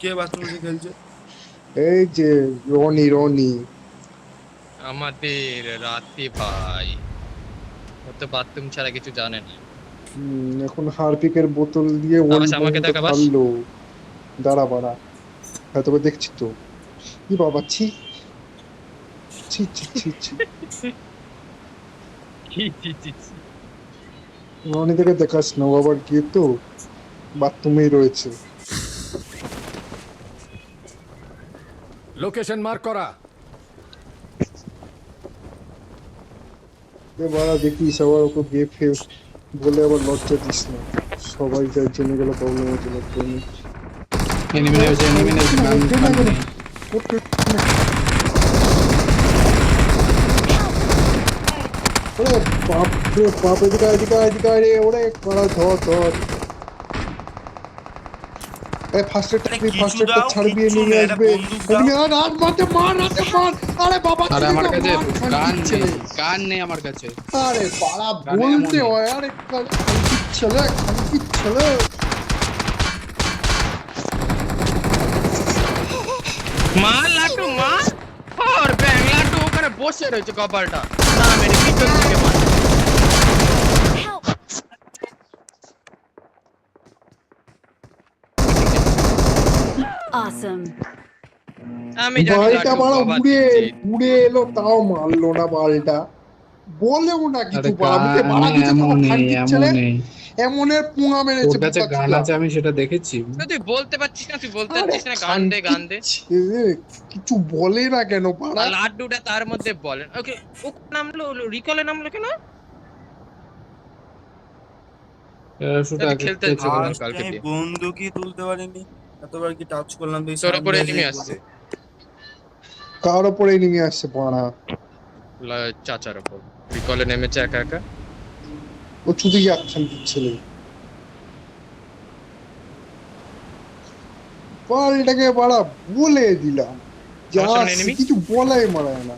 কে বাথরুমে এসে খেলছে? এই যে রনি রনি আমাদের রাতে ভাই, ও তো বাথরুম ছাড়া কিছু জানে না। এখন হারপিকের বোতল দিয়ে ওয়ান আবাস আমাকে পর্যন্ত দেখ আবাস। ফাললো। দাঁড়া বাড়া, হয়তো বা দেখছি তো। কি বাবা, ছি ছি ছি ছি ছি। ছি, ছি, ছি, ছি। রনি থেকে দেখাস না, ও আবার গিয়ে তো বাথরুমেই রয়েছে। লোকেশন মার্ক করা। বাড়া দেখিস আবার ওকে বিয়ে ফের বলে আবার লজ্জা দিস না। সবাই যার জেনে গেল প্রবলেম হচ্ছে লজ্জা নেই। এনিমি নেমেছে, এনিমি নেমেছে, গান নেই। ওরে বাপ রে বাপ, এদিকে আয়, এদিকে আয়, এদিকে আয় রে। ওরে কড়া ধর ধর। ফার্স্ট এডটা আরে তুই ফার্স্ট কিছু এডটা দাও, ছাড়বি, কিচ্ছু নিয়ে নেই, একটা আসবে। বন্দুক দাও। এদিকে আয়, রাত মারতে মার, রাতে মার। আরে বাবা আরে ছেলে আমার না, কাছে মার, গান খানকির নেই, ছেলে। গান নেই আমার কাছে। আরে পাড়া গানে বলতে এমনই। হয়, আরে খানকির ছেলে, খানকির ছেলে। মা লাটু মা, আর ব্যাং লাটু ওখানে বসে রয়েছে কপালটা। না মেরে পিছন থেকে মার। Awesome. আমি জানি বালটা লাটু মারা বাবা উড়ে দিচ্ছে। উড়ে এলো, তাও মারলো না বালটা। বলেও না কিছু, আরে পাড়া মুখে গান মারা দিচ্ছে তো, এমনই খানকির ছেলে। এমনই। এমনের পুঙা তোর মেরেছে কাছে বোকা গান চুদা। আছে, আমি সেটা দেখেছি। তুই বলতে পারছিস না, তুই বলতে আরে পারছিস না, গান দে গান খানকির দে। ছেলে কিছু বলে না কেন পাড়া? আর লাড্ডুটা তার মধ্যে বলেন ওকে। ও নামলো, রিকলে নামলো কেন? শুধু তুই আগে খেলতে খেলছে যাবো বলে। না ফার্স্ট কালকে টাইম দিয়ে। বন্দুকই তুলতে পারিনি। এতবার কি টাচ করলাম, তুই তোর সামনে উপরে এসে নেমে বলে। আসছে কার ওপরে নেমে আসছে পাড়া? চাচার উপর। রিকলে নেমেছে একা একা। ও চুদি যাক খানকির ছেলে। পাল্টাকে পাড়া বলে দিলাম, যা আমার সামনে enemy? কিছু বলাই মারায় না।